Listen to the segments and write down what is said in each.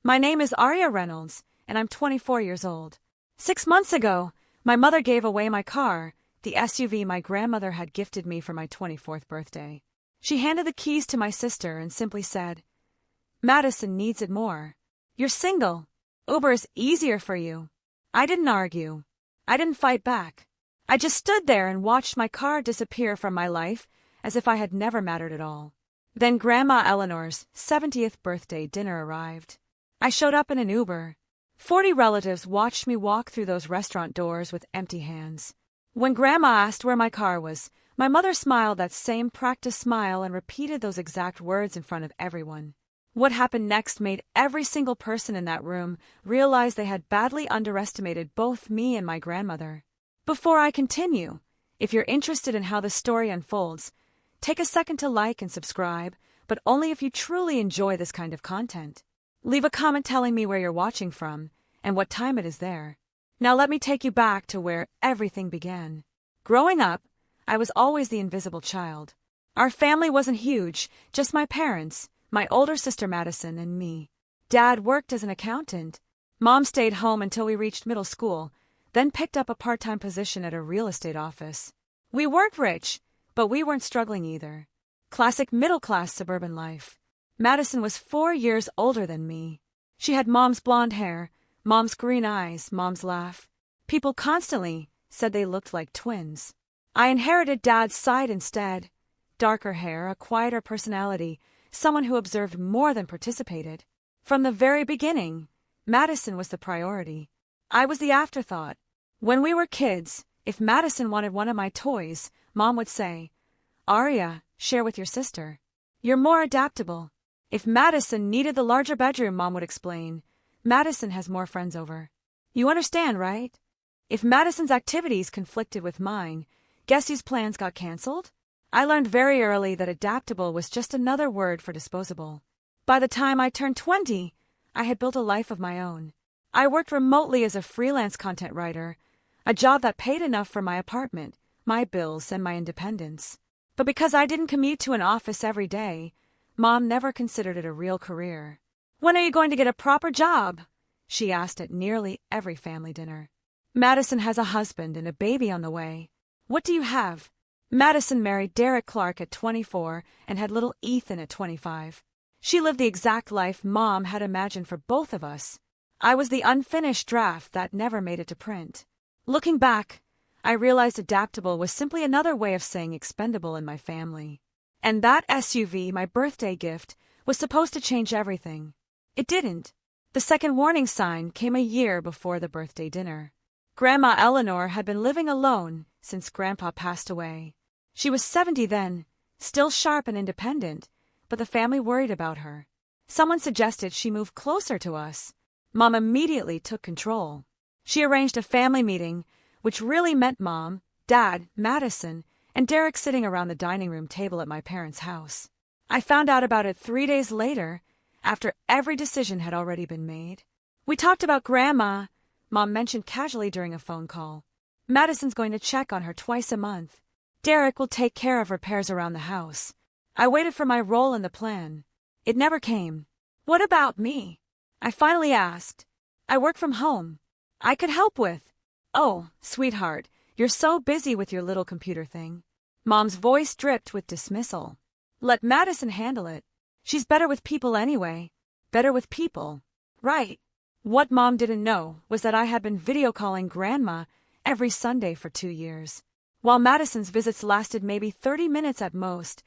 My name is Arya Reynolds, and I'm 24 years old. 6 months ago, my mother gave away my car, the SUV my grandmother had gifted me for my 24th birthday. She handed the keys to my sister and simply said, "Madison needs it more. You're single. Uber is easier for you." I didn't argue. I didn't fight back. I just stood there and watched my car disappear from my life as if I had never mattered at all. Then Grandma Eleanor's 70th birthday dinner arrived. I showed up in an Uber. 40 relatives watched me walk through those restaurant doors with empty hands. When Grandma asked where my car was, my mother smiled that same practiced smile and repeated those exact words in front of everyone. What happened next made every single person in that room realize they had badly underestimated both me and my grandmother. Before I continue, if you're interested in how the story unfolds, take a second to like and subscribe, but only if you truly enjoy this kind of content. Leave a comment telling me where you're watching from and what time it is there. Now let me take you back to where everything began. Growing up, I was always the invisible child. Our family wasn't huge, just my parents, my older sister Madison, and me. Dad worked as an accountant. Mom stayed home until we reached middle school, then picked up a part-time position at a real estate office. We weren't rich, but we weren't struggling either. Classic middle-class suburban life. Madison was 4 years older than me. She had Mom's blonde hair, Mom's green eyes, Mom's laugh. People constantly said they looked like twins. I inherited Dad's side instead. Darker hair, a quieter personality, someone who observed more than participated. From the very beginning, Madison was the priority. I was the afterthought. When we were kids, if Madison wanted one of my toys, Mom would say, "Arya, share with your sister. You're more adaptable." If Madison needed the larger bedroom, Mom would explain, "Madison has more friends over." You understand, right? If Madison's activities conflicted with mine, guess whose plans got canceled? I learned very early that adaptable was just another word for disposable. By the time I turned 20, I had built a life of my own. I worked remotely as a freelance content writer, a job that paid enough for my apartment, my bills, and my independence. But because I didn't commute to an office every day, Mom never considered it a real career. "When are you going to get a proper job?" she asked at nearly every family dinner. "Madison has a husband and a baby on the way. What do you have?" Madison married Derek Clark at 24 and had little Ethan at 25. She lived the exact life Mom had imagined for both of us. I was the unfinished draft that never made it to print. Looking back, I realized adaptable was simply another way of saying expendable in my family. And that SUV, my birthday gift, was supposed to change everything. It didn't. The second warning sign came a year before the birthday dinner. Grandma Eleanor had been living alone since Grandpa passed away. She was 70 then, still sharp and independent, but the family worried about her. Someone suggested she move closer to us. Mom immediately took control. She arranged a family meeting, which really meant Mom, Dad, Madison, and Derek sitting around the dining room table at my parents' house. I found out about it 3 days later, after every decision had already been made. We talked about Grandma, Mom mentioned casually during a phone call. Madison's going to check on her twice a month. Derek will take care of repairs around the house. I waited for my role in the plan. It never came. "What about me?" I finally asked. "I work from home. I could help with." "Oh, sweetheart, you're so busy with your little computer thing." Mom's voice dripped with dismissal. "Let Madison handle it. She's better with people anyway." Better with people. Right. What Mom didn't know was that I had been video calling Grandma every Sunday for 2 years. While Madison's visits lasted maybe 30 minutes at most,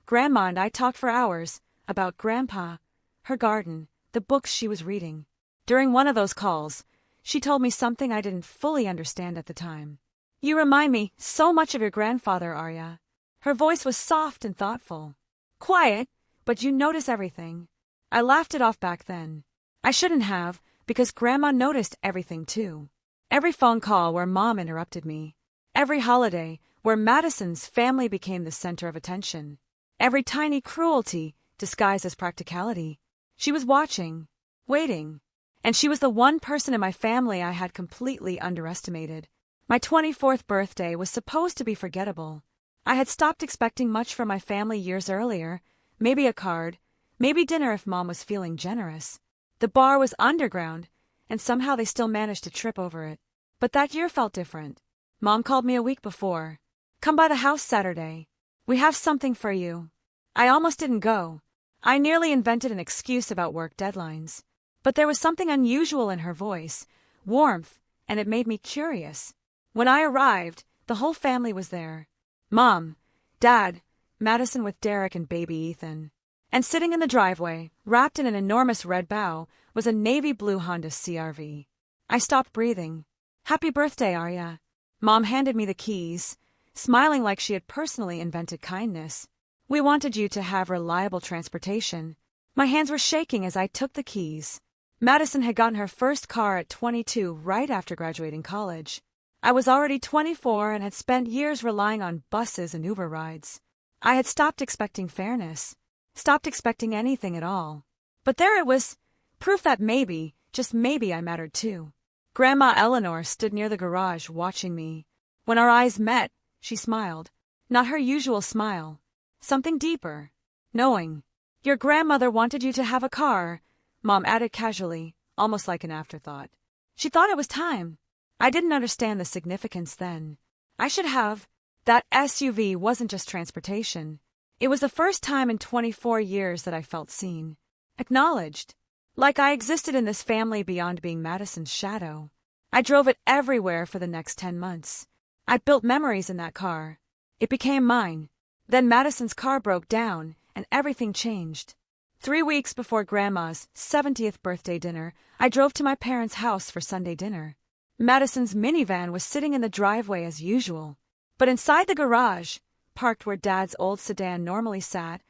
Grandma and I talked for hours about Grandpa, her garden, the books she was reading. During one of those calls, she told me something I didn't fully understand at the time. "You remind me so much of your grandfather, Arya." Her voice was soft and thoughtful. "Quiet, but you notice everything." I laughed it off back then. I shouldn't have, because Grandma noticed everything too. Every phone call where Mom interrupted me. Every holiday where Madison's family became the center of attention. Every tiny cruelty disguised as practicality. She was watching, waiting. And she was the one person in my family I had completely underestimated. My 24th birthday was supposed to be forgettable. I had stopped expecting much from my family years earlier, maybe a card, maybe dinner if Mom was feeling generous. The bar was underground, and somehow they still managed to trip over it. But that year felt different. Mom called me a week before. Come by the house Saturday. We have something for you. I almost didn't go. I nearly invented an excuse about work deadlines. But there was something unusual in her voice, warmth, and it made me curious. When I arrived, the whole family was there. Mom, Dad, Madison with Derek and baby Ethan. And sitting in the driveway, wrapped in an enormous red bow, was a navy blue Honda CR-V. I stopped breathing. Happy birthday, Arya. Mom handed me the keys, smiling like she had personally invented kindness. We wanted you to have reliable transportation. My hands were shaking as I took the keys. Madison had gotten her first car at 22 right after graduating college. I was already 24 and had spent years relying on buses and Uber rides. I had stopped expecting fairness, stopped expecting anything at all. But there it was, proof that maybe, just maybe I mattered too. Grandma Eleanor stood near the garage watching me. When our eyes met, she smiled. Not her usual smile. Something deeper. Knowing. Your grandmother wanted you to have a car, Mom added casually, almost like an afterthought. She thought it was time. I didn't understand the significance then. I should have. That SUV wasn't just transportation. It was the first time in 24 years that I felt seen. Acknowledged. Like I existed in this family beyond being Madison's shadow. I drove it everywhere for the next 10 months. I built memories in that car. It became mine. Then Madison's car broke down, and everything changed. 3 weeks before Grandma's 70th birthday dinner, I drove to my parents' house for Sunday dinner. Madison's minivan was sitting in the driveway as usual. But inside the garage, parked where Dad's old sedan normally sat,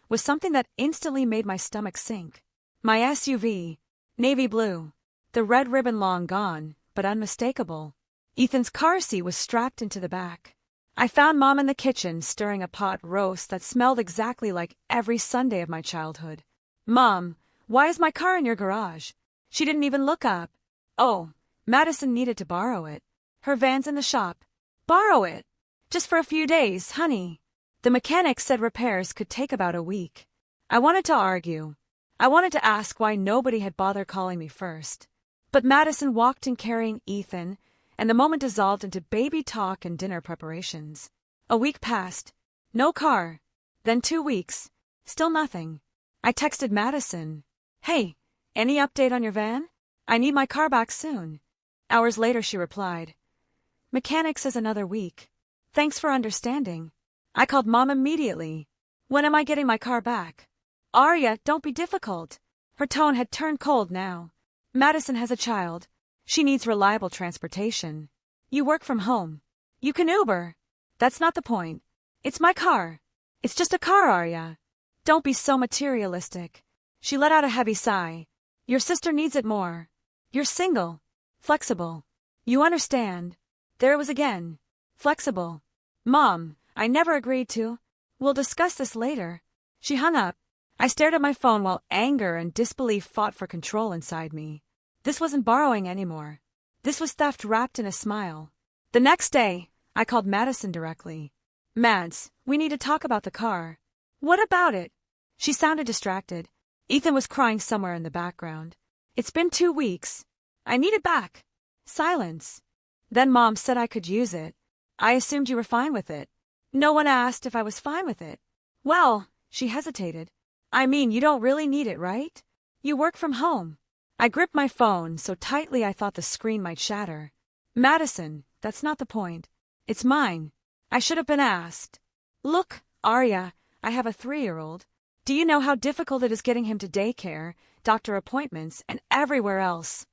was something that instantly made my stomach sink. My SUV, navy blue, the red ribbon long gone, but unmistakable. Ethan's car seat was strapped into the back. I found Mom in the kitchen stirring a pot roast that smelled exactly like every Sunday of my childhood. Mom, why is my car in your garage? She didn't even look up. Oh, Madison needed to borrow it. Her van's in the shop. Borrow it? Just for a few days, honey. The mechanic said repairs could take about a week. I wanted to argue. I wanted to ask why nobody had bothered calling me first. But Madison walked in carrying Ethan, and the moment dissolved into baby talk and dinner preparations. A week passed. No car. Then 2 weeks. Still nothing. I texted Madison. Hey, any update on your van? I need my car back soon. Hours later she replied. Mechanic says another week. Thanks for understanding. I called Mom immediately. When am I getting my car back? Arya, don't be difficult. Her tone had turned cold now. Madison has a child. She needs reliable transportation. You work from home. You can Uber. That's not the point. It's my car. It's just a car, Arya. Don't be so materialistic. She let out a heavy sigh. Your sister needs it more. You're single. Flexible. You understand. There it was again. Flexible. Mom, I never agreed to. We'll discuss this later. She hung up. I stared at my phone while anger and disbelief fought for control inside me. This wasn't borrowing anymore. This was theft wrapped in a smile. The next day, I called Madison directly. Mads, we need to talk about the car. What about it? She sounded distracted. Ethan was crying somewhere in the background. It's been 2 weeks. I need it back. Silence. Then Mom said I could use it. I assumed you were fine with it. No one asked if I was fine with it. Well, she hesitated. I mean, you don't really need it, right? You work from home. I gripped my phone so tightly I thought the screen might shatter. Madison, that's not the point. It's mine. I should have been asked. Look, Arya, I have a 3-year-old. Do you know how difficult it is getting him to daycare, doctor appointments, and everywhere else?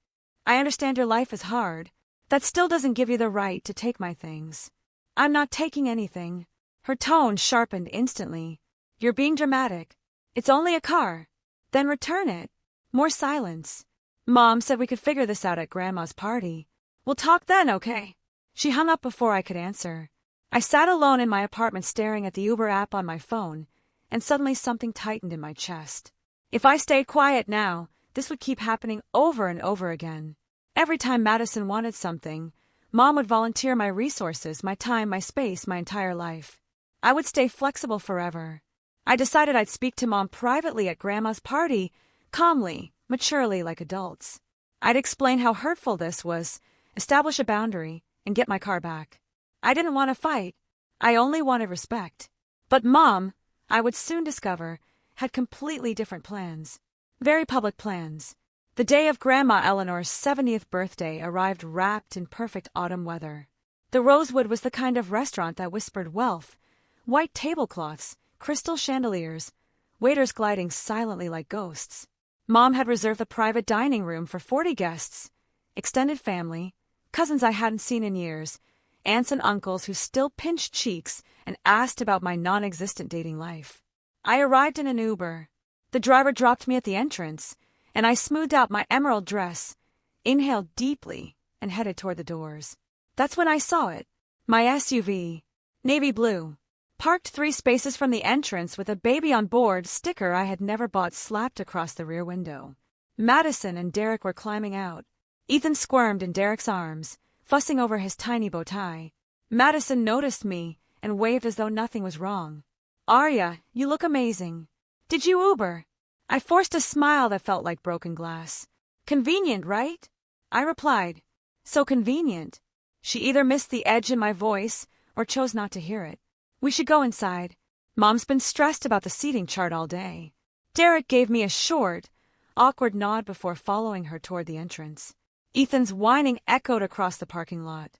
I understand your life is hard. That still doesn't give you the right to take my things. I'm not taking anything. Her tone sharpened instantly. You're being dramatic. It's only a car. Then return it. More silence. Mom said we could figure this out at Grandma's party. We'll talk then, okay? She hung up before I could answer. I sat alone in my apartment staring at the Uber app on my phone, and suddenly something tightened in my chest. If I stayed quiet now, this would keep happening over and over again. Every time Madison wanted something, Mom would volunteer my resources, my time, my space, my entire life. I would stay flexible forever. I decided I'd speak to Mom privately at Grandma's party, calmly, maturely like adults. I'd explain how hurtful this was, establish a boundary, and get my car back. I didn't want to fight. I only wanted respect. But Mom, I would soon discover, had completely different plans. Very public plans. The day of Grandma Eleanor's 70th birthday arrived wrapped in perfect autumn weather. The Rosewood was the kind of restaurant that whispered wealth, white tablecloths, crystal chandeliers, waiters gliding silently like ghosts. Mom had reserved the private dining room for 40 guests, extended family, cousins I hadn't seen in years, aunts and uncles who still pinched cheeks and asked about my non-existent dating life. I arrived in an Uber. The driver dropped me at the entrance, and I smoothed out my emerald dress, inhaled deeply, and headed toward the doors. That's when I saw it. My SUV, navy blue, parked 3 spaces from the entrance with a baby on board sticker I had never bought slapped across the rear window. Madison and Derek were climbing out. Ethan squirmed in Derek's arms, fussing over his tiny bow tie. Madison noticed me and waved as though nothing was wrong. "Arya, you look amazing. Did you Uber?" I forced a smile that felt like broken glass. "Convenient, right?" I replied. "So convenient." She either missed the edge in my voice or chose not to hear it. "We should go inside. Mom's been stressed about the seating chart all day." Derek gave me a short, awkward nod before following her toward the entrance. Ethan's whining echoed across the parking lot.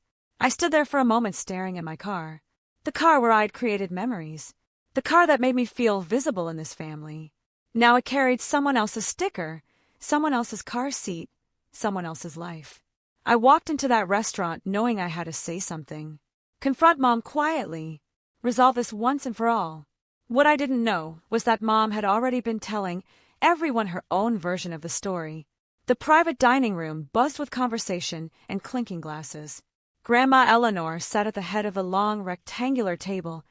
I stood there for a moment staring at my car. The car where I'd created memories. The car that made me feel visible in this family. Now it carried someone else's sticker, someone else's car seat, someone else's life. I walked into that restaurant knowing I had to say something. Confront Mom quietly. Resolve this once and for all. What I didn't know was that Mom had already been telling everyone her own version of the story. The private dining room buzzed with conversation and clinking glasses. Grandma Eleanor sat at the head of the long rectangular table,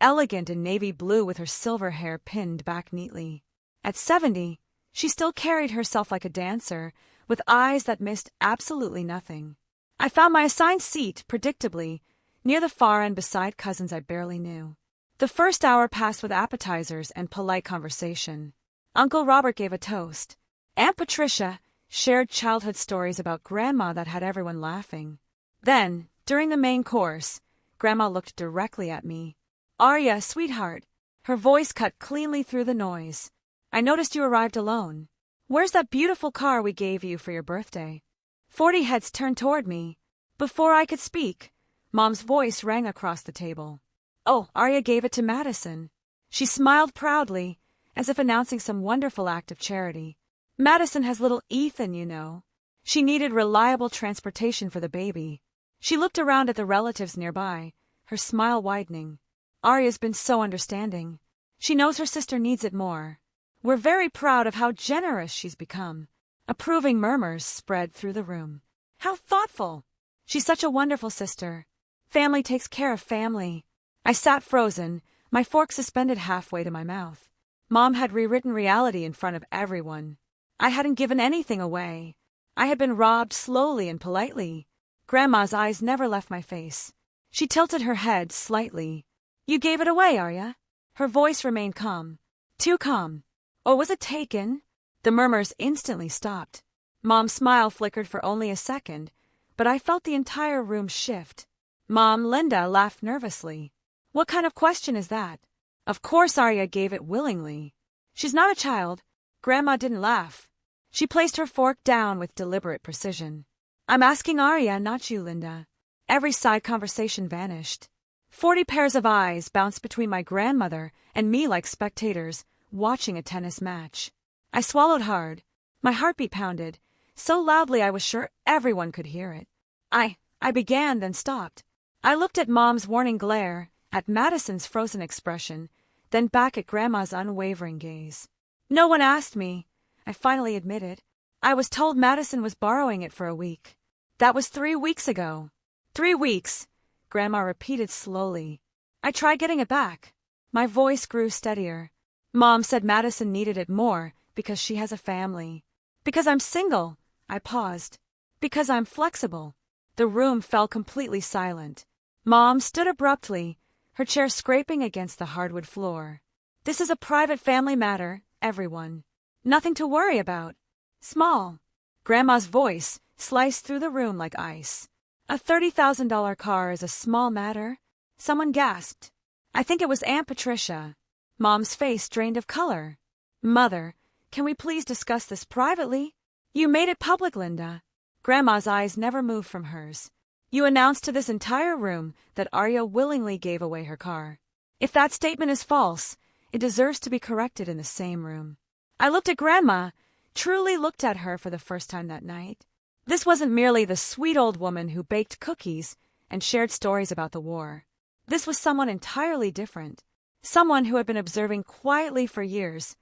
elegant in navy blue with her silver hair pinned back neatly. At 70, she still carried herself like a dancer, with eyes that missed absolutely nothing. I found my assigned seat, predictably, near the far end beside cousins I barely knew. The first hour passed with appetizers and polite conversation. Uncle Robert gave a toast. Aunt Patricia shared childhood stories about Grandma that had everyone laughing. Then, during the main course, Grandma looked directly at me. "Arya, sweetheart." Her voice cut cleanly through the noise. "I noticed you arrived alone. Where's that beautiful car we gave you for your birthday?" 40 heads turned toward me. Before I could speak, Mom's voice rang across the table. "Oh, Arya gave it to Madison." She smiled proudly, as if announcing some wonderful act of charity. "Madison has little Ethan, you know. She needed reliable transportation for the baby." She looked around at the relatives nearby, her smile widening. "Arya's been so understanding. She knows her sister needs it more. We're very proud of how generous she's become." Approving murmurs spread through the room. "How thoughtful! She's such a wonderful sister. Family takes care of family." I sat frozen, my fork suspended halfway to my mouth. Mom had rewritten reality in front of everyone. I hadn't given anything away. I had been robbed slowly and politely. Grandma's eyes never left my face. She tilted her head slightly. "You gave it away, Arya?" Her voice remained calm. Too calm. "Or was it taken?" The murmurs instantly stopped. Mom's smile flickered for only a second, but I felt the entire room shift. Mom, Linda, laughed nervously. "What kind of question is that?" Of course Arya gave it willingly. "She's not a child." Grandma didn't laugh. She placed her fork down with deliberate precision. "I'm asking Arya, not you, Linda." Every side conversation vanished. 40 pairs of eyes bounced between my grandmother and me like spectators watching a tennis match. I swallowed hard. My heartbeat pounded, so loudly I was sure everyone could hear it. I began, then stopped. I looked at Mom's warning glare, at Madison's frozen expression, then back at Grandma's unwavering gaze. "No one asked me," I finally admitted. "I was told Madison was borrowing it for a week. That was 3 weeks ago." 3 weeks, Grandma repeated slowly. "I tried getting it back." My voice grew steadier. "Mom said Madison needed it more because she has a family. Because I'm single." I paused. "Because I'm flexible." The room fell completely silent. Mom stood abruptly, her chair scraping against the hardwood floor. "This is a private family matter, everyone. Nothing to worry about." Small. Grandma's voice sliced through the room like ice. A $30,000 car is a small matter? Someone gasped. I think it was Aunt Patricia. Mom's face drained of color. Mother, can we please discuss this privately? You made it public, Linda. Grandma's eyes never moved from hers. You announced to this entire room that Arya willingly gave away her car. If that statement is false, it deserves to be corrected in the same room. I looked at Grandma, truly looked at her for the first time that night. This wasn't merely the sweet old woman who baked cookies and shared stories about the war. This was someone entirely different. Someone who had been observing quietly for years,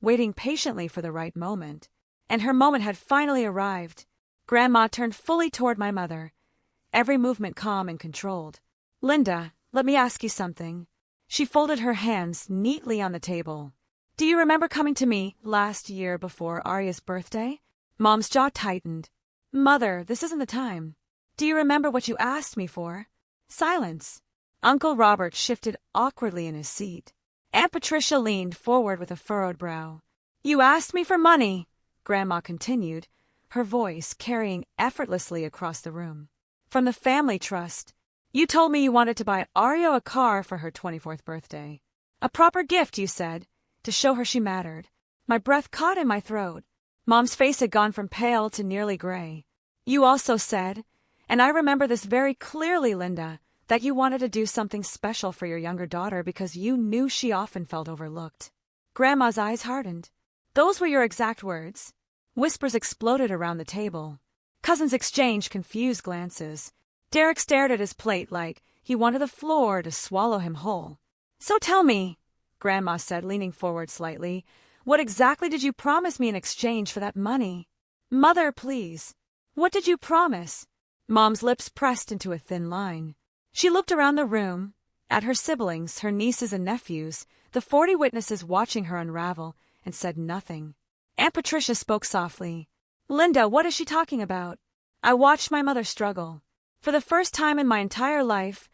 waiting patiently for the right moment. And her moment had finally arrived. Grandma turned fully toward my mother, every movement calm and controlled. Linda, let me ask you something. She folded her hands neatly on the table. Do you remember coming to me last year before Arya's birthday? Mom's jaw tightened. Mother, this isn't the time. Do you remember what you asked me for? Silence. Uncle Robert shifted awkwardly in his seat. Aunt Patricia leaned forward with a furrowed brow. You asked me for money, Grandma continued, her voice carrying effortlessly across the room. From the family trust. You told me you wanted to buy Arya a car for her 24th birthday. A proper gift, you said, to show her she mattered. My breath caught in my throat. Mom's face had gone from pale to nearly gray. You also said, and I remember this very clearly, Linda, that you wanted to do something special for your younger daughter because you knew she often felt overlooked. Grandma's eyes hardened. Those were your exact words. Whispers exploded around the table. Cousins exchanged confused glances. Derek stared at his plate like he wanted the floor to swallow him whole. So tell me, Grandma said, leaning forward slightly, what exactly did you promise me in exchange for that money? Mother, please. What did you promise? Mom's lips pressed into a thin line. She looked around the room, at her siblings, her nieces and nephews, the 40 witnesses watching her unravel, and said nothing. Aunt Patricia spoke softly. Linda, what is she talking about? I watched my mother struggle. For the first time in my entire life,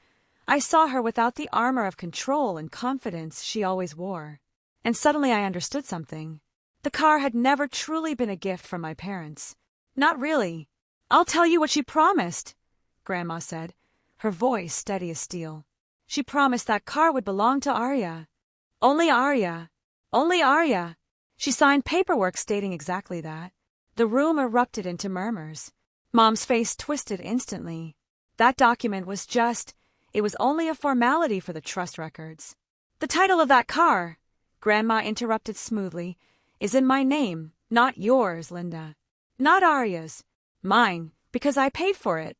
I saw her without the armor of control and confidence she always wore. And suddenly I understood something. The car had never truly been a gift from my parents. Not really. I'll tell you what she promised, Grandma said, her voice steady as steel. She promised that car would belong to Arya. Only Arya. Only Arya. She signed paperwork stating exactly that. The room erupted into murmurs. Mom's face twisted instantly. That document was it was only a formality for the trust records. The title of that car, Grandma interrupted smoothly, is in my name, not yours, Linda. Not Arya's. Mine, because I paid for it.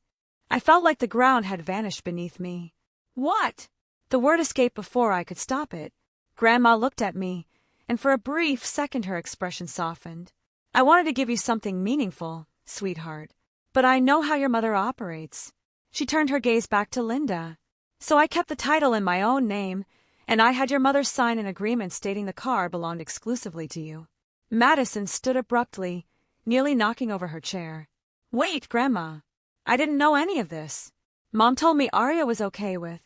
I felt like the ground had vanished beneath me. What? The word escaped before I could stop it. Grandma looked at me, and for a brief second her expression softened. I wanted to give you something meaningful, sweetheart, but I know how your mother operates. She turned her gaze back to Linda. So I kept the title in my own name, and I had your mother sign an agreement stating the car belonged exclusively to you. Madison stood abruptly, nearly knocking over her chair. Wait, Grandma. I didn't know any of this. Mom told me Arya was okay with.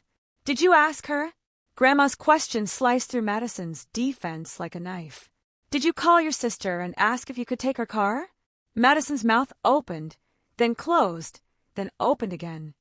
Did you ask her? Grandma's question sliced through Madison's defense like a knife. Did you call your sister and ask if you could take her car? Madison's mouth opened, then closed, then opened again.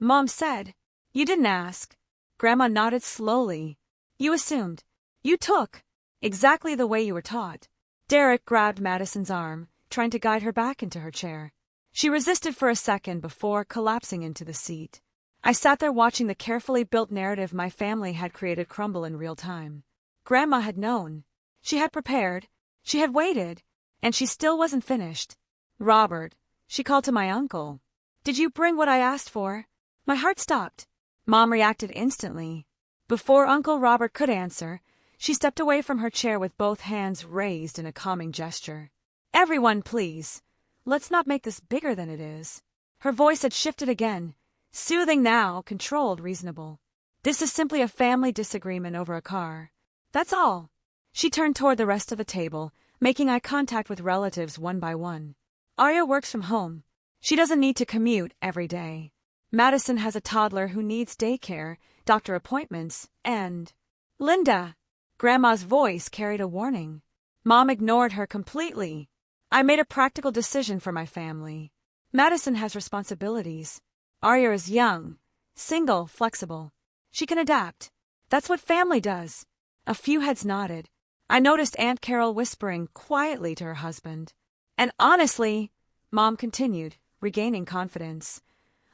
Mom said. You didn't ask. Grandma nodded slowly. You assumed. You took. Exactly the way you were taught. Derek grabbed Madison's arm, trying to guide her back into her chair. She resisted for a second before collapsing into the seat. I sat there watching the carefully built narrative my family had created crumble in real time. Grandma had known. She had prepared. She had waited. And she still wasn't finished. Robert, she called to my uncle. Did you bring what I asked for? My heart stopped. Mom reacted instantly. Before Uncle Robert could answer, she stepped away from her chair with both hands raised in a calming gesture. Everyone, please. Let's not make this bigger than it is. Her voice had shifted again. Soothing now, controlled, reasonable. This is simply a family disagreement over a car. That's all. She turned toward the rest of the table, making eye contact with relatives one by one. Arya works from home. She doesn't need to commute every day. Madison has a toddler who needs daycare, doctor appointments, and... Linda! Grandma's voice carried a warning. Mom ignored her completely. I made a practical decision for my family. Madison has responsibilities. Arya is young, single, flexible. She can adapt. That's what family does. A few heads nodded. I noticed Aunt Carol whispering quietly to her husband. And honestly, Mom continued, regaining confidence,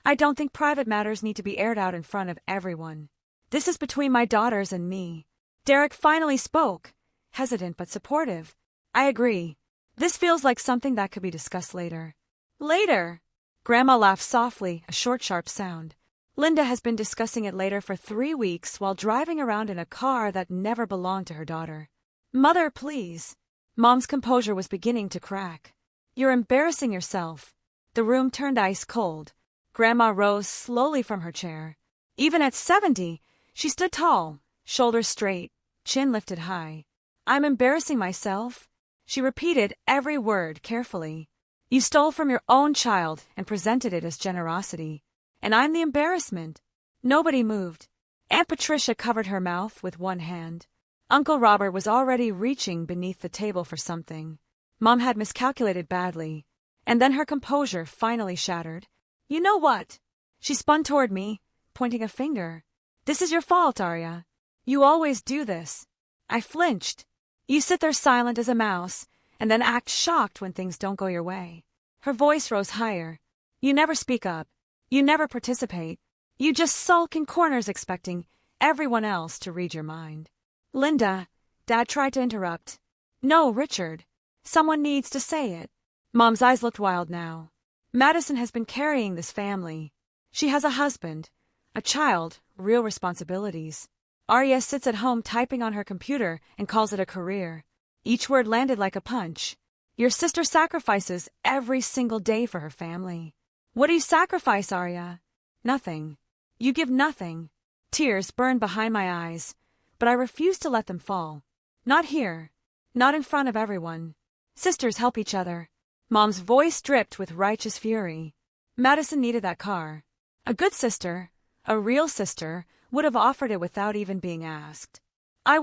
I don't think private matters need to be aired out in front of everyone. This is between my daughters and me. Derek finally spoke, hesitant but supportive. I agree. This feels like something that could be discussed later. Later? Grandma laughed softly, a short, sharp sound. Linda has been discussing it later for 3 weeks while driving around in a car that never belonged to her daughter. Mother, please. Mom's composure was beginning to crack. You're embarrassing yourself. The room turned ice cold. Grandma rose slowly from her chair. Even at 70, she stood tall, shoulders straight, chin lifted high. I'm embarrassing myself. She repeated every word carefully. You stole from your own child and presented it as generosity. And I'm the embarrassment. Nobody moved. Aunt Patricia covered her mouth with one hand. Uncle Robert was already reaching beneath the table for something. Mom had miscalculated badly. And then her composure finally shattered. You know what? She spun toward me, pointing a finger. This is your fault, Arya. You always do this. I flinched. You sit there silent as a mouse, and then act shocked when things don't go your way. Her voice rose higher. You never speak up. You never participate. You just sulk in corners expecting everyone else to read your mind. Linda, Dad tried to interrupt. No, Richard. Someone needs to say it. Mom's eyes looked wild now. Madison has been carrying this family. She has a husband, a child, real responsibilities. Arya sits at home typing on her computer and calls it a career. Each word landed like a punch. Your sister sacrifices every single day for her family. What do you sacrifice, Arya? Nothing. You give nothing. Tears burned behind my eyes, but I refused to let them fall. Not here. Not in front of everyone. Sisters help each other. Mom's voice dripped with righteous fury. Madison needed that car. A good sister, a real sister, would have offered it without even being asked. I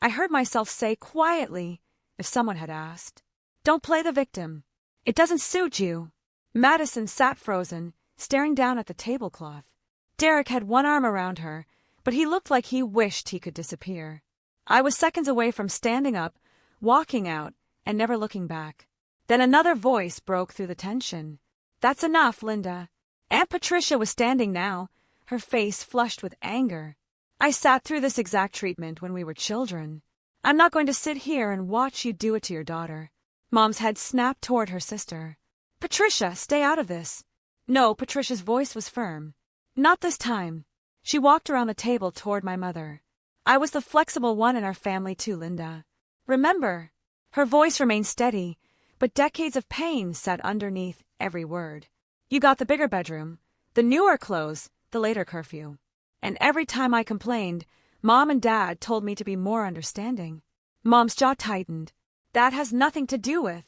heard myself say quietly, if someone had asked. Don't play the victim. It doesn't suit you. Madison sat frozen, staring down at the tablecloth. Derek had one arm around her, but he looked like he wished he could disappear. I was seconds away from standing up, walking out, and never looking back. Then another voice broke through the tension. That's enough, Linda. Aunt Patricia was standing now, her face flushed with anger. I sat through this exact treatment when we were children. I'm not going to sit here and watch you do it to your daughter. Mom's head snapped toward her sister. Patricia, stay out of this. No, Patricia's voice was firm. Not this time. She walked around the table toward my mother. I was the flexible one in our family too, Linda. Remember? Her voice remained steady, but decades of pain sat underneath every word. You got the bigger bedroom, the newer clothes, the later curfew. And every time I complained, Mom and Dad told me to be more understanding. Mom's jaw tightened. That has nothing to do with.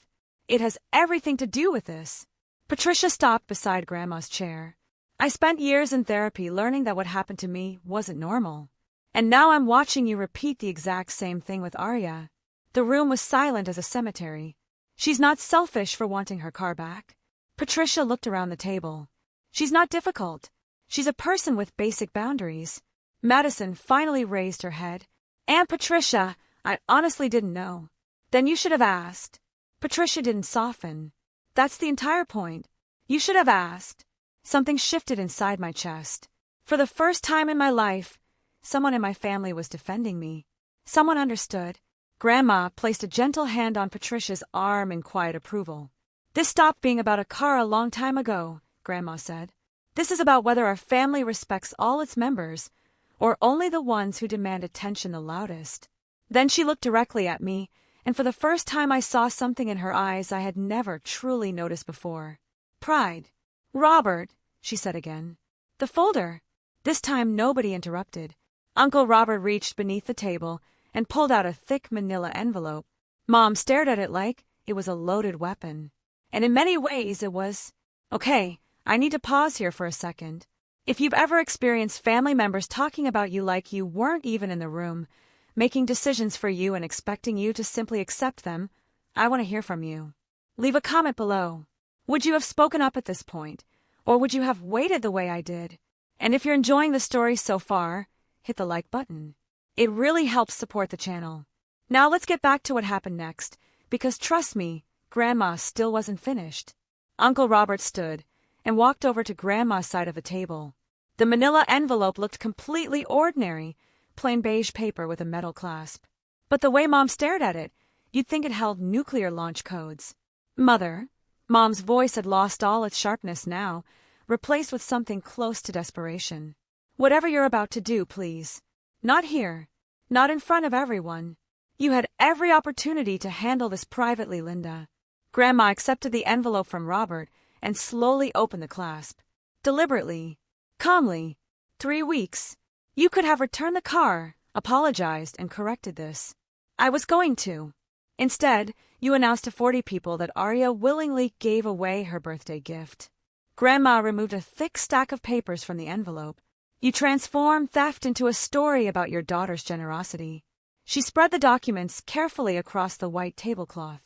It has everything to do with this. Patricia stopped beside Grandma's chair. I spent years in therapy learning that what happened to me wasn't normal. And now I'm watching you repeat the exact same thing with Arya. The room was silent as a cemetery. She's not selfish for wanting her car back. Patricia looked around the table. She's not difficult. She's a person with basic boundaries. Madison finally raised her head. Aunt Patricia, I honestly didn't know. Then you should have asked. Patricia didn't soften. That's the entire point. You should have asked. Something shifted inside my chest. For the first time in my life, someone in my family was defending me. Someone understood. Grandma placed a gentle hand on Patricia's arm in quiet approval. This stopped being about a car a long time ago, Grandma said. This is about whether our family respects all its members, or only the ones who demand attention the loudest. Then she looked directly at me, and for the first time I saw something in her eyes I had never truly noticed before. Pride. Robert, she said again. The folder. This time nobody interrupted. Uncle Robert reached beneath the table and pulled out a thick manila envelope. Mom stared at it like it was a loaded weapon. And in many ways it was. Okay, I need to pause here for a second. If you've ever experienced family members talking about you like you weren't even in the room, making decisions for you and expecting you to simply accept them, I want to hear from you. Leave a comment below. Would you have spoken up at this point, or would you have waited the way I did? And if you're enjoying the story so far, hit the like button. It really helps support the channel. Now let's get back to what happened next, because trust me, Grandma still wasn't finished. Uncle Robert stood and walked over to Grandma's side of the table. The manila envelope looked completely ordinary, plain beige paper with a metal clasp. But the way Mom stared at it, you'd think it held nuclear launch codes. Mother, Mom's voice had lost all its sharpness now, replaced with something close to desperation. Whatever you're about to do, please. Not here. Not in front of everyone. You had every opportunity to handle this privately, Linda. Grandma accepted the envelope from Robert and slowly opened the clasp. Deliberately. Calmly. 3 weeks. You could have returned the car, apologized, and corrected this. I was going to. Instead, you announced to 40 people that Arya willingly gave away her birthday gift. Grandma removed a thick stack of papers from the envelope. You transformed theft into a story about your daughter's generosity. She spread the documents carefully across the white tablecloth.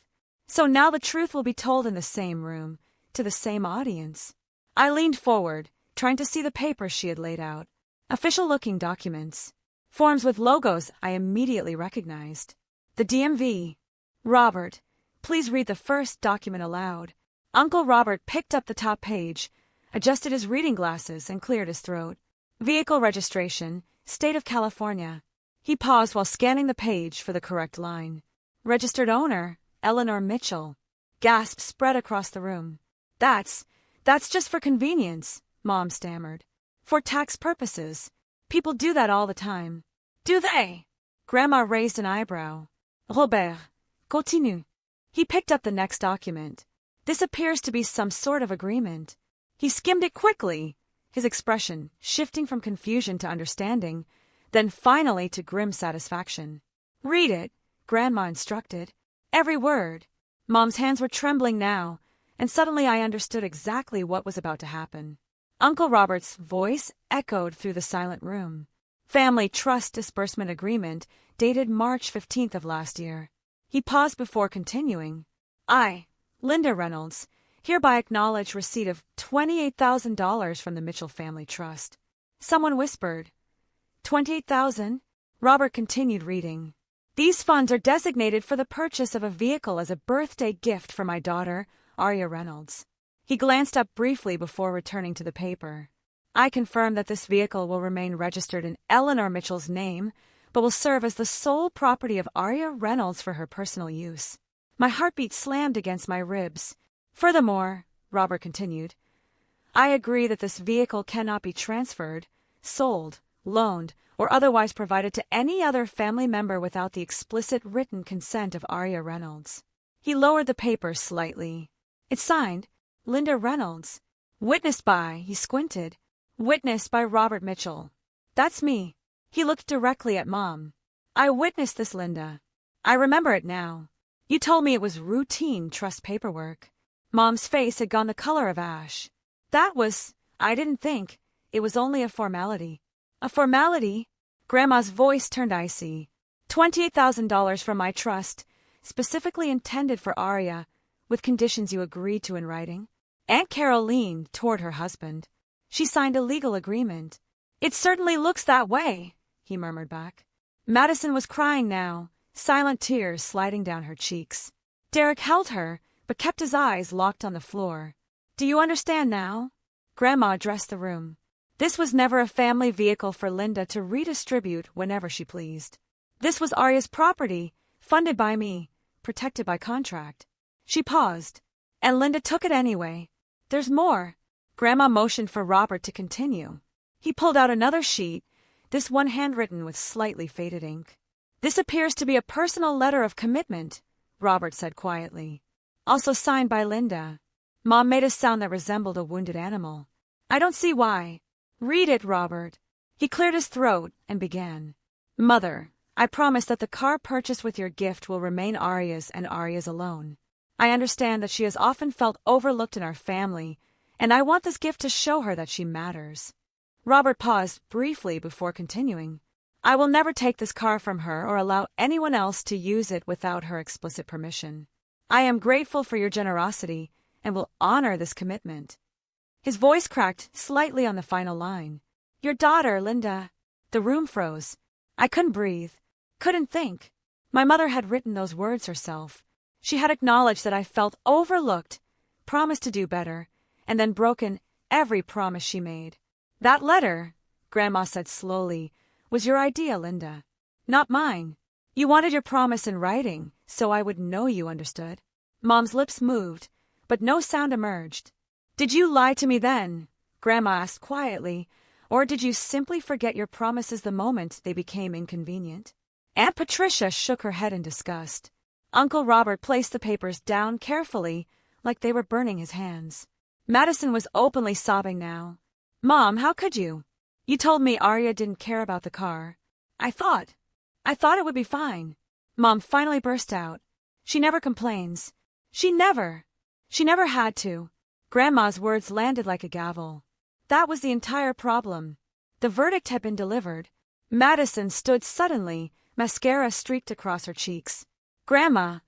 So now the truth will be told in the same room, to the same audience. I leaned forward, trying to see the papers she had laid out. Official-looking documents. Forms with logos I immediately recognized. The DMV. Robert, please read the first document aloud. Uncle Robert picked up the top page, adjusted his reading glasses, and cleared his throat. Vehicle registration, State of California. He paused while scanning the page for the correct line. Registered owner, Eleanor Mitchell. Gasps spread across the room. That's just for convenience, Mom stammered. For tax purposes. People do that all the time. Do they? Grandma raised an eyebrow. Robert, continue. He picked up the next document. This appears to be some sort of agreement. He skimmed it quickly, his expression shifting from confusion to understanding, then finally to grim satisfaction. Read it, Grandma instructed. Every word. Mom's hands were trembling now, and suddenly I understood exactly what was about to happen. Uncle Robert's voice echoed through the silent room. Family Trust Disbursement Agreement, dated March 15th of last year. He paused before continuing. I, Linda Reynolds, hereby acknowledge receipt of $28,000 from the Mitchell Family Trust. Someone whispered. 28,000? Robert continued reading. These funds are designated for the purchase of a vehicle as a birthday gift for my daughter, Arya Reynolds. He glanced up briefly before returning to the paper. I confirm that this vehicle will remain registered in Eleanor Mitchell's name, but will serve as the sole property of Arya Reynolds for her personal use. My heartbeat slammed against my ribs. Furthermore, Robert continued, I agree that this vehicle cannot be transferred, sold, loaned, or otherwise provided to any other family member without the explicit written consent of Arya Reynolds. He lowered the paper slightly. It's signed, Linda Reynolds. Witnessed by, he squinted, witnessed by Robert Mitchell. That's me. He looked directly at Mom. I witnessed this, Linda. I remember it now. You told me it was routine trust paperwork. Mom's face had gone the color of ash. I didn't think. It was only a formality. A formality? Grandma's voice turned icy. $28,000 from my trust, specifically intended for Arya, with conditions you agreed to in writing. Aunt Carol leaned toward her husband. She signed a legal agreement. It certainly looks that way, he murmured back. Madison was crying now, silent tears sliding down her cheeks. Derek held her, but kept his eyes locked on the floor. Do you understand now? Grandma addressed the room. This was never a family vehicle for Linda to redistribute whenever she pleased. This was Arya's property, funded by me, protected by contract. She paused, and Linda took it anyway. There's more. Grandma motioned for Robert to continue. He pulled out another sheet, this one handwritten with slightly faded ink. This appears to be a personal letter of commitment, Robert said quietly. Also signed by Linda. Mom made a sound that resembled a wounded animal. I don't see why. Read it, Robert. He cleared his throat and began. Mother, I promise that the car purchased with your gift will remain Arya's and Arya's alone. I understand that she has often felt overlooked in our family, and I want this gift to show her that she matters. Robert paused briefly before continuing. I will never take this car from her or allow anyone else to use it without her explicit permission. I am grateful for your generosity and will honor this commitment. His voice cracked slightly on the final line. Your daughter, Linda. The room froze. I couldn't breathe, couldn't think. My mother had written those words herself. She had acknowledged that I felt overlooked, promised to do better, and then broken every promise she made. That letter, Grandma said slowly, was your idea, Linda. Not mine. You wanted your promise in writing, so I would know you understood. Mom's lips moved, but no sound emerged. Did you lie to me then? Grandma asked quietly, or did you simply forget your promises the moment they became inconvenient? Aunt Patricia shook her head in disgust. Uncle Robert placed the papers down carefully, like they were burning his hands. Madison was openly sobbing now. Mom, how could you? You told me Arya didn't care about the car. I thought it would be fine. Mom finally burst out. She never complains. She never had to. Grandma's words landed like a gavel. That was the entire problem. The verdict had been delivered. Madison stood suddenly, mascara streaked across her cheeks. Grandma,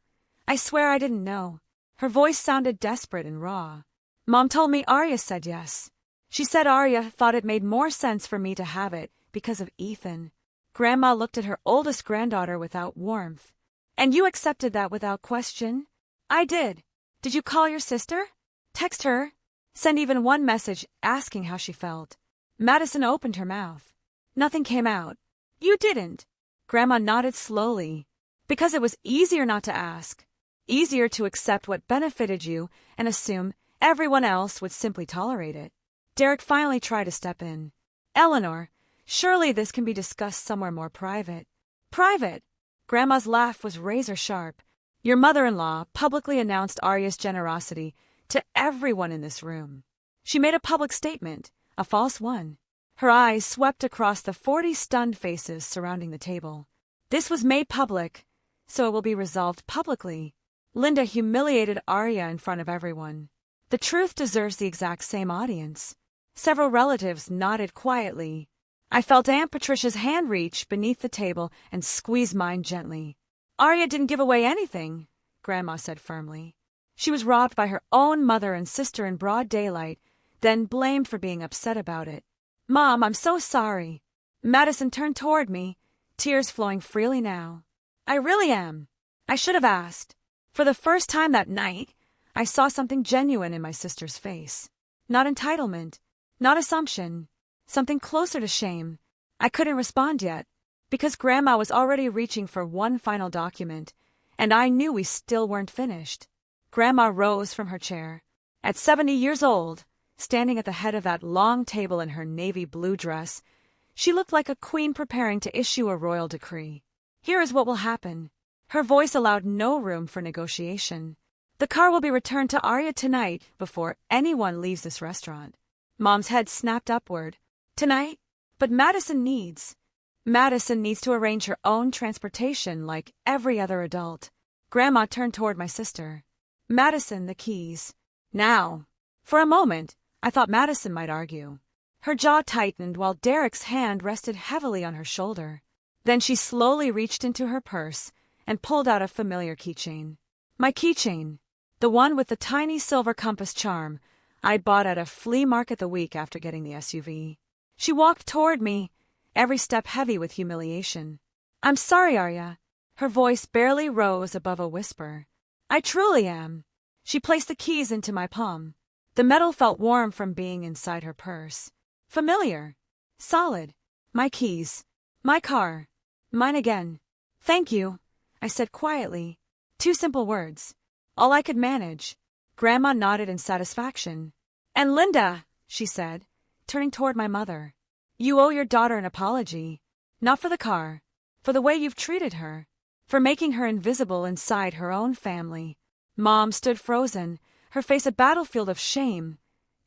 I swear I didn't know. Her voice sounded desperate and raw. Mom told me Arya said yes. She said Arya thought it made more sense for me to have it because of Ethan. Grandma looked at her oldest granddaughter without warmth. And you accepted that without question? I did. Did you call your sister? Text her? Send even one message asking how she felt? Madison opened her mouth. Nothing came out. You didn't. Grandma nodded slowly. Because it was easier not to ask. Easier to accept what benefited you and assume everyone else would simply tolerate it. Derek finally tried to step in. Eleanor, surely this can be discussed somewhere more private. Private? Grandma's laugh was razor sharp. Your mother-in-law publicly announced Arya's generosity to everyone in this room. She made a public statement, a false one. Her eyes swept across the 40 stunned faces surrounding the table. This was made public, so it will be resolved publicly. Linda humiliated Arya in front of everyone. The truth deserves the exact same audience. Several relatives nodded quietly. I felt Aunt Patricia's hand reach beneath the table and squeeze mine gently. Arya didn't give away anything, Grandma said firmly. She was robbed by her own mother and sister in broad daylight, then blamed for being upset about it. Mom, I'm so sorry. Madison turned toward me, tears flowing freely now. I really am. I should have asked. For the first time that night, I saw something genuine in my sister's face. Not entitlement, not assumption, something closer to shame. I couldn't respond yet, because Grandma was already reaching for one final document, and I knew we still weren't finished. Grandma rose from her chair. At 70 years old, standing at the head of that long table in her navy blue dress, she looked like a queen preparing to issue a royal decree. Here is what will happen. Her voice allowed no room for negotiation. The car will be returned to Arya tonight before anyone leaves this restaurant. Mom's head snapped upward. Tonight? But Madison needs to arrange her own transportation like every other adult. Grandma turned toward my sister. Madison, the keys. Now. For a moment, I thought Madison might argue. Her jaw tightened while Derek's hand rested heavily on her shoulder. Then she slowly reached into her purse and pulled out a familiar keychain. My keychain. The one with the tiny silver compass charm I'd bought at a flea market the week after getting the SUV. She walked toward me, every step heavy with humiliation. I'm sorry, Arya. Her voice barely rose above a whisper. I truly am. She placed the keys into my palm. The metal felt warm from being inside her purse. Familiar. Solid. My keys. My car. Mine again. Thank you, I said quietly. 2 simple words. All I could manage. Grandma nodded in satisfaction. And Linda, she said, turning toward my mother. You owe your daughter an apology. Not for the car. For the way you've treated her. For making her invisible inside her own family. Mom stood frozen, her face a battlefield of shame,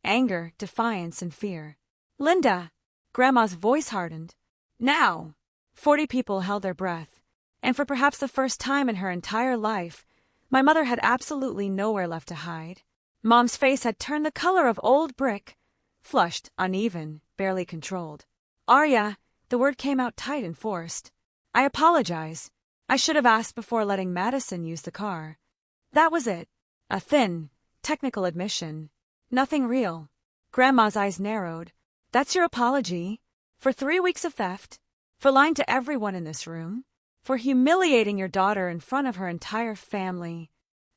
anger, defiance, and fear. Linda! Grandma's voice hardened. Now! 40 people held their breath, and for perhaps the first time in her entire life, my mother had absolutely nowhere left to hide. Mom's face had turned the color of old brick, flushed, uneven, barely controlled. Arya, the word came out tight and forced. I apologize. I should have asked before letting Madison use the car. That was it. A thin, technical admission. Nothing real. Grandma's eyes narrowed. That's your apology? For 3 weeks of theft? For lying to everyone in this room? For humiliating your daughter in front of her entire family?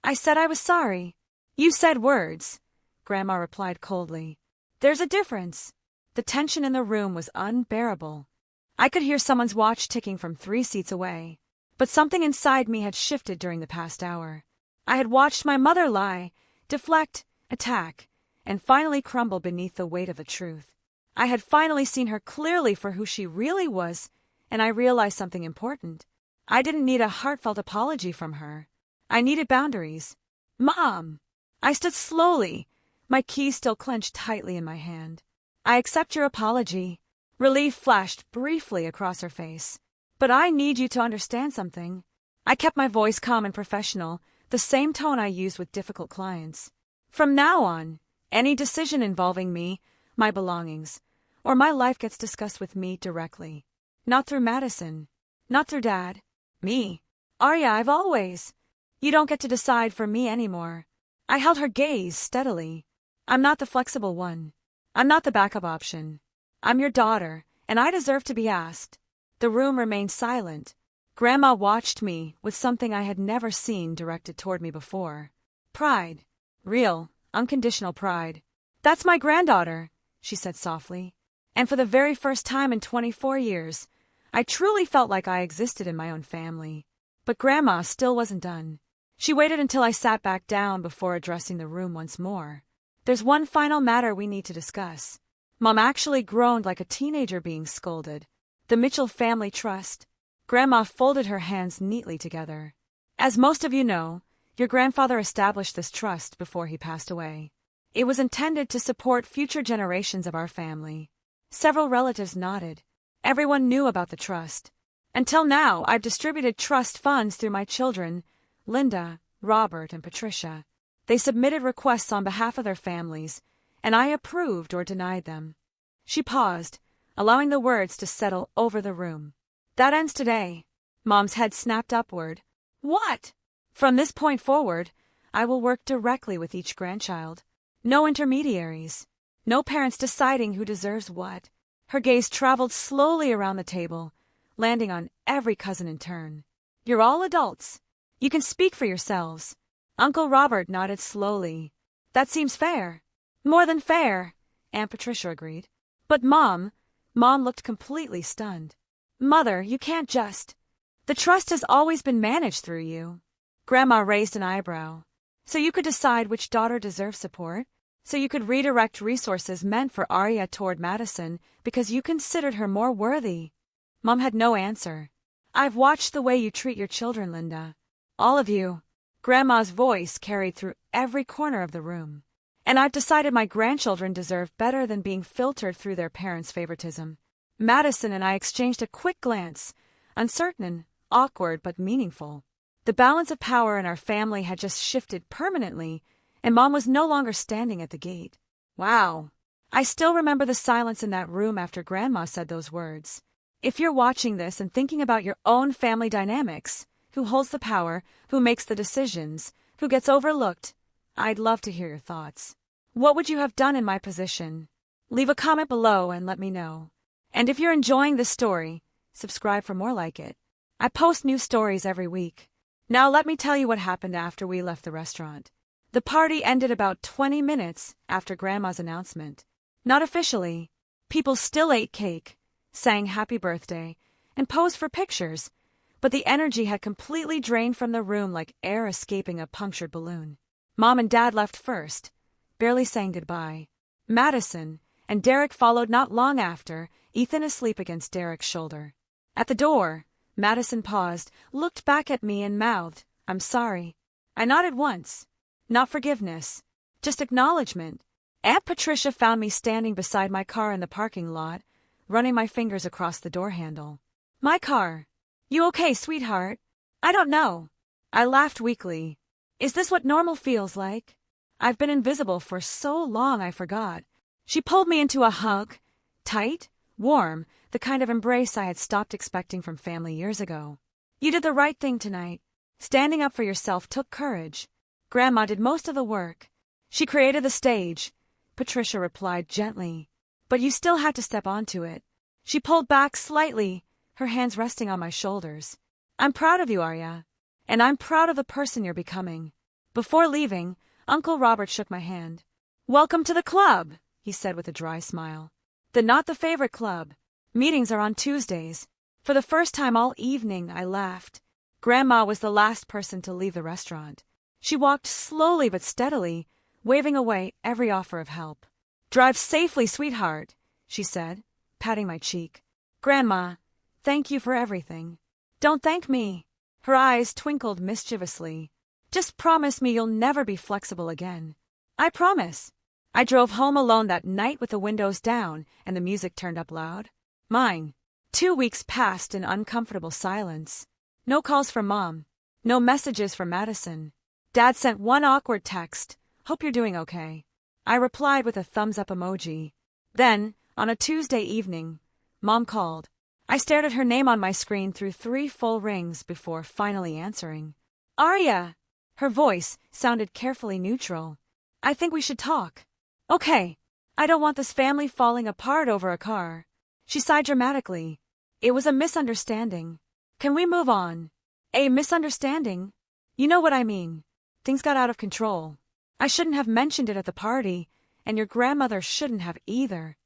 I said I was sorry. You said words, Grandma replied coldly. There's a difference. The tension in the room was unbearable. I could hear someone's watch ticking from 3 seats away. But something inside me had shifted during the past hour. I had watched my mother lie, deflect, attack, and finally crumble beneath the weight of the truth. I had finally seen her clearly for who she really was, and I realized something important. I didn't need a heartfelt apology from her. I needed boundaries. Mom! I stood slowly, my keys still clenched tightly in my hand. I accept your apology. Relief flashed briefly across her face. But I need you to understand something. I kept my voice calm and professional, the same tone I used with difficult clients. From now on, any decision involving me, my belongings, or my life gets discussed with me directly. Not through Madison. Not through Dad. Me. Arya, I've always. You don't get to decide for me anymore. I held her gaze steadily. I'm not the flexible one. I'm not the backup option. I'm your daughter, and I deserve to be asked. The room remained silent. Grandma watched me with something I had never seen directed toward me before. Pride. Real, unconditional pride. That's my granddaughter, she said softly. And for the very first time in 24 years, I truly felt like I existed in my own family. But Grandma still wasn't done. She waited until I sat back down before addressing the room once more. There's one final matter we need to discuss. Mom actually groaned like a teenager being scolded. The Mitchell family trust. Grandma folded her hands neatly together. As most of you know, your grandfather established this trust before he passed away. It was intended to support future generations of our family. Several relatives nodded. Everyone knew about the trust. Until now, I've distributed trust funds through my children, Linda, Robert, and Patricia. They submitted requests on behalf of their families, and I approved or denied them. She paused, allowing the words to settle over the room. That ends today. Mom's head snapped upward. What? From this point forward, I will work directly with each grandchild. No intermediaries. No parents deciding who deserves what. Her gaze traveled slowly around the table, landing on every cousin in turn. You're all adults. You can speak for yourselves. Uncle Robert nodded slowly. That seems fair. More than fair, Aunt Patricia agreed. But Mom looked completely stunned. Mother, you can't just. The trust has always been managed through you. Grandma raised an eyebrow. So you could decide which daughter deserves support? So you could redirect resources meant for Arya toward Madison because you considered her more worthy? Mom had no answer. I've watched the way you treat your children, Linda. All of you. Grandma's voice carried through every corner of the room. And I've decided my grandchildren deserve better than being filtered through their parents' favoritism. Madison and I exchanged a quick glance, uncertain, awkward, but meaningful. The balance of power in our family had just shifted permanently, and Mom was no longer standing at the gate. Wow. I still remember the silence in that room after Grandma said those words. If you're watching this and thinking about your own family dynamics, who holds the power, who makes the decisions, who gets overlooked, I'd love to hear your thoughts. What would you have done in my position? Leave a comment below and let me know. And if you're enjoying this story, subscribe for more like it. I post new stories every week. Now let me tell you what happened after we left the restaurant. The party ended about 20 minutes after Grandma's announcement. Not officially. People still ate cake, sang happy birthday, and posed for pictures, but the energy had completely drained from the room like air escaping a punctured balloon. Mom and Dad left first, barely saying goodbye. Madison and Derek followed not long after, Ethan asleep against Derek's shoulder. At the door, Madison paused, looked back at me and mouthed, "I'm sorry." I nodded once. Not forgiveness, just acknowledgement. Aunt Patricia found me standing beside my car in the parking lot, running my fingers across the door handle. "My car. You okay, sweetheart?" "I don't know." I laughed weakly. "Is this what normal feels like? I've been invisible for so long I forgot." She pulled me into a hug, tight, warm, the kind of embrace I had stopped expecting from family years ago. "You did the right thing tonight. Standing up for yourself took courage. Grandma did most of the work. She created the stage, Patricia replied gently. But you still had to step onto it. She pulled back slightly, her hands resting on my shoulders. I'm proud of you, Arya. And I'm proud of the person you're becoming. Before leaving, Uncle Robert shook my hand. Welcome to the club, he said with a dry smile. Not the favorite club. Meetings are on Tuesdays. For the first time all evening, I laughed. Grandma was the last person to leave the restaurant. She walked slowly but steadily, waving away every offer of help. Drive safely, sweetheart, she said, patting my cheek. Grandma, thank you for everything. Don't thank me. Her eyes twinkled mischievously. Just promise me you'll never be flexible again. I promise. I drove home alone that night with the windows down and the music turned up loud. Mine. 2 weeks passed in uncomfortable silence. No calls from Mom. No messages from Madison. Dad sent one awkward text. Hope you're doing okay. I replied with a thumbs-up emoji. Then, on a Tuesday evening, Mom called. I stared at her name on my screen through 3 full rings before finally answering. Arya! Her voice sounded carefully neutral. I think we should talk. Okay. I don't want this family falling apart over a car. She sighed dramatically. It was a misunderstanding. Can we move on? A misunderstanding? You know what I mean. Things got out of control. I shouldn't have mentioned it at the party, and your grandmother shouldn't have either.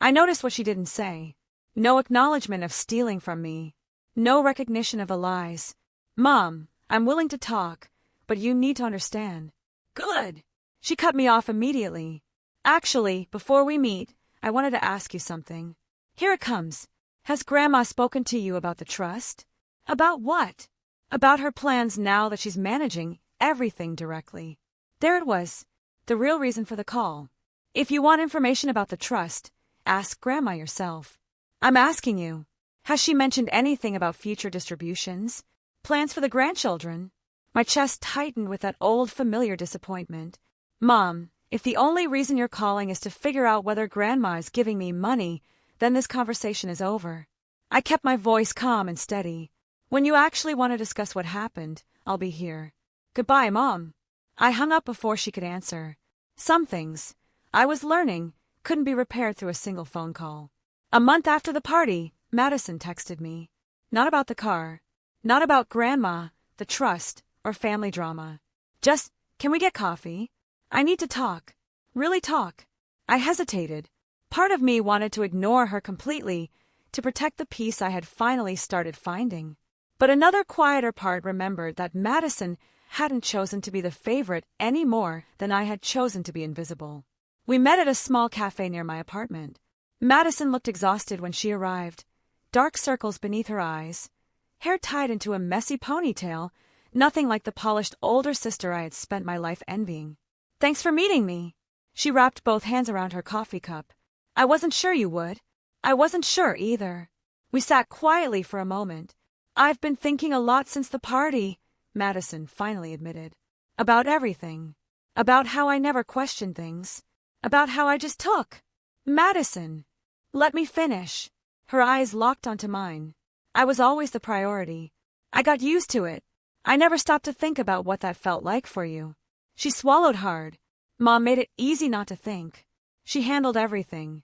I noticed what she didn't say. No acknowledgement of stealing from me. No recognition of the lies. Mom, I'm willing to talk, but you need to understand. Good. She cut me off immediately. Actually, before we meet, I wanted to ask you something. Here it comes. Has Grandma spoken to you about the trust? About what? About her plans now that she's managing everything directly. There it was. The real reason for the call. If you want information about the trust, ask Grandma yourself. I'm asking you. Has she mentioned anything about future distributions? Plans for the grandchildren? My chest tightened with that old familiar disappointment. Mom, if the only reason you're calling is to figure out whether Grandma is giving me money, then this conversation is over. I kept my voice calm and steady. When you actually want to discuss what happened, I'll be here. Goodbye, Mom. I hung up before she could answer. Some things, I was learning, couldn't be repaired through a single phone call. A month after the party, Madison texted me. Not about the car. Not about Grandma, the trust, or family drama. Just, can we get coffee? I need to talk. Really talk. I hesitated. Part of me wanted to ignore her completely, to protect the peace I had finally started finding. But another quieter part remembered that Madison hadn't chosen to be the favorite any more than I had chosen to be invisible. We met at a small cafe near my apartment. Madison looked exhausted when she arrived, dark circles beneath her eyes, hair tied into a messy ponytail, nothing like the polished older sister I had spent my life envying. Thanks for meeting me. She wrapped both hands around her coffee cup. I wasn't sure you would. I wasn't sure either. We sat quietly for a moment. I've been thinking a lot since the party, Madison finally admitted. About everything. About how I never questioned things. About how I just took. Madison. Let me finish. Her eyes locked onto mine. I was always the priority. I got used to it. I never stopped to think about what that felt like for you. She swallowed hard. Mom made it easy not to think. She handled everything.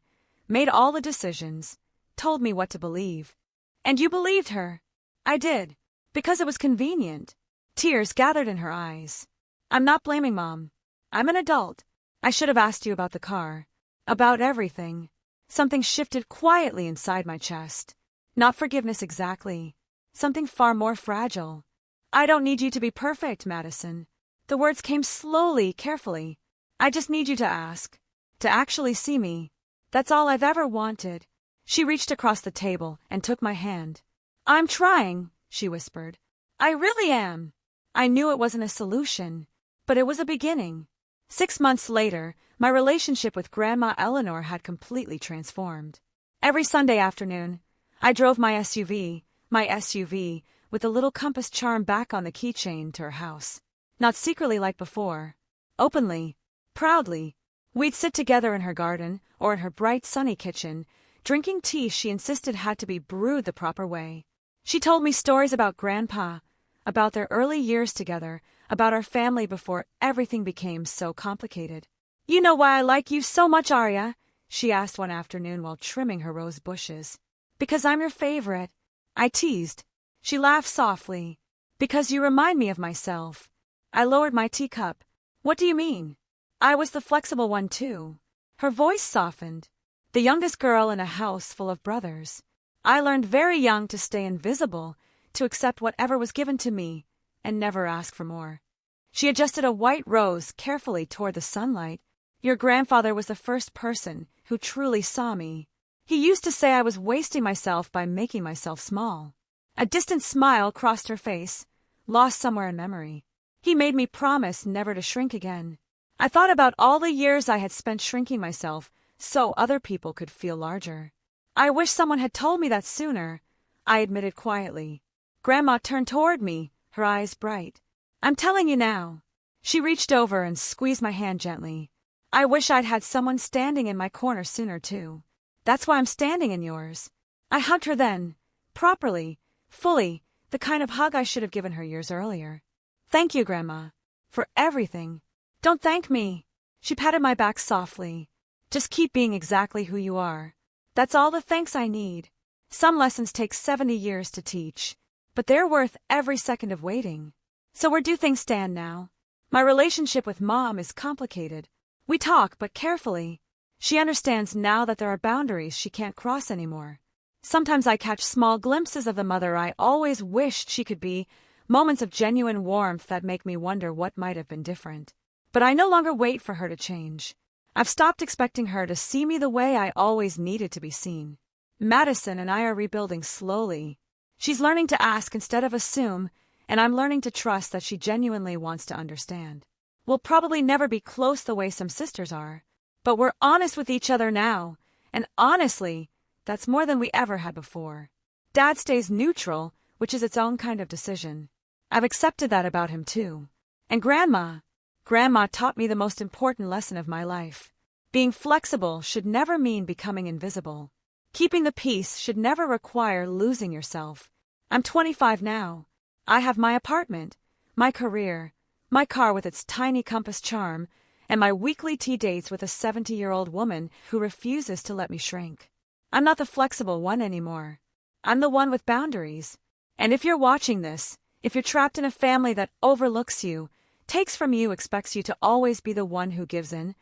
Made all the decisions. Told me what to believe. And you believed her. I did. Because it was convenient. Tears gathered in her eyes. I'm not blaming Mom. I'm an adult. I should have asked you about the car. About everything. Something shifted quietly inside my chest. Not forgiveness exactly. Something far more fragile. I don't need you to be perfect, Madison. The words came slowly, carefully. I just need you to ask. To actually see me. That's all I've ever wanted. She reached across the table and took my hand. I'm trying, she whispered. I really am. I knew it wasn't a solution, but it was a beginning. 6 months later, my relationship with Grandma Eleanor had completely transformed. Every Sunday afternoon, I drove my SUV, with the little compass charm back on the keychain to her house. Not secretly like before. Openly. Proudly. We'd sit together in her garden or in her bright sunny kitchen, drinking tea she insisted had to be brewed the proper way. She told me stories about Grandpa, about their early years together, about our family before everything became so complicated. "You know why I like you so much, Arya?" she asked one afternoon while trimming her rose bushes. "Because I'm your favorite," I teased. She laughed softly. "Because you remind me of myself." I lowered my teacup. "What do you mean?" I was the flexible one too. Her voice softened. The youngest girl in a house full of brothers. I learned very young to stay invisible, to accept whatever was given to me, and never ask for more. She adjusted a white rose carefully toward the sunlight. "Your grandfather was the first person who truly saw me. He used to say I was wasting myself by making myself small." A distant smile crossed her face, lost somewhere in memory. "He made me promise never to shrink again." I thought about all the years I had spent shrinking myself so other people could feel larger. "I wish someone had told me that sooner," I admitted quietly. Grandma turned toward me, her eyes bright. "I'm telling you now." She reached over and squeezed my hand gently. "I wish I'd had someone standing in my corner sooner, too. That's why I'm standing in yours." I hugged her then, properly, fully, the kind of hug I should have given her years earlier. "Thank you, Grandma, for everything." "Don't thank me." She patted my back softly. "Just keep being exactly who you are. That's all the thanks I need. Some lessons take 70 years to teach, but they're worth every second of waiting." So where do things stand now? My relationship with Mom is complicated. We talk, but carefully. She understands now that there are boundaries she can't cross anymore. Sometimes I catch small glimpses of the mother I always wished she could be, moments of genuine warmth that make me wonder what might have been different. But I no longer wait for her to change. I've stopped expecting her to see me the way I always needed to be seen. Madison and I are rebuilding slowly. She's learning to ask instead of assume, and I'm learning to trust that she genuinely wants to understand. We'll probably never be close the way some sisters are, but we're honest with each other now, and honestly, that's more than we ever had before. Dad stays neutral, which is its own kind of decision. I've accepted that about him too. And Grandma taught me the most important lesson of my life. Being flexible should never mean becoming invisible. Keeping the peace should never require losing yourself. I'm 25 now. I have my apartment, my career, my car with its tiny compass charm, and my weekly tea dates with a 70-year-old woman who refuses to let me shrink. I'm not the flexible one anymore. I'm the one with boundaries. And if you're watching this, if you're trapped in a family that overlooks you, takes from you, expects you to always be the one who gives in,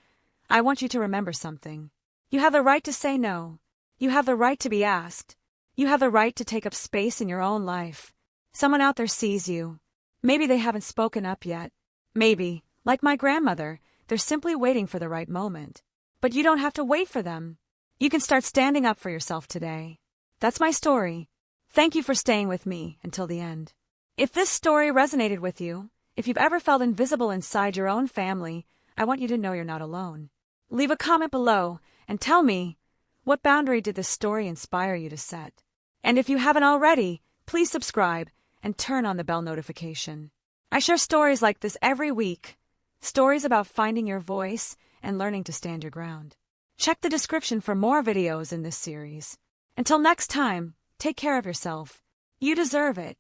I want you to remember something. You have the right to say no. You have the right to be asked. You have the right to take up space in your own life. Someone out there sees you. Maybe they haven't spoken up yet. Maybe, like my grandmother, they're simply waiting for the right moment. But you don't have to wait for them. You can start standing up for yourself today. That's my story. Thank you for staying with me until the end. If this story resonated with you, if you've ever felt invisible inside your own family, I want you to know you're not alone. Leave a comment below and tell me, what boundary did this story inspire you to set? And if you haven't already, please subscribe and turn on the bell notification. I share stories like this every week, stories about finding your voice and learning to stand your ground. Check the description for more videos in this series. Until next time, take care of yourself. You deserve it.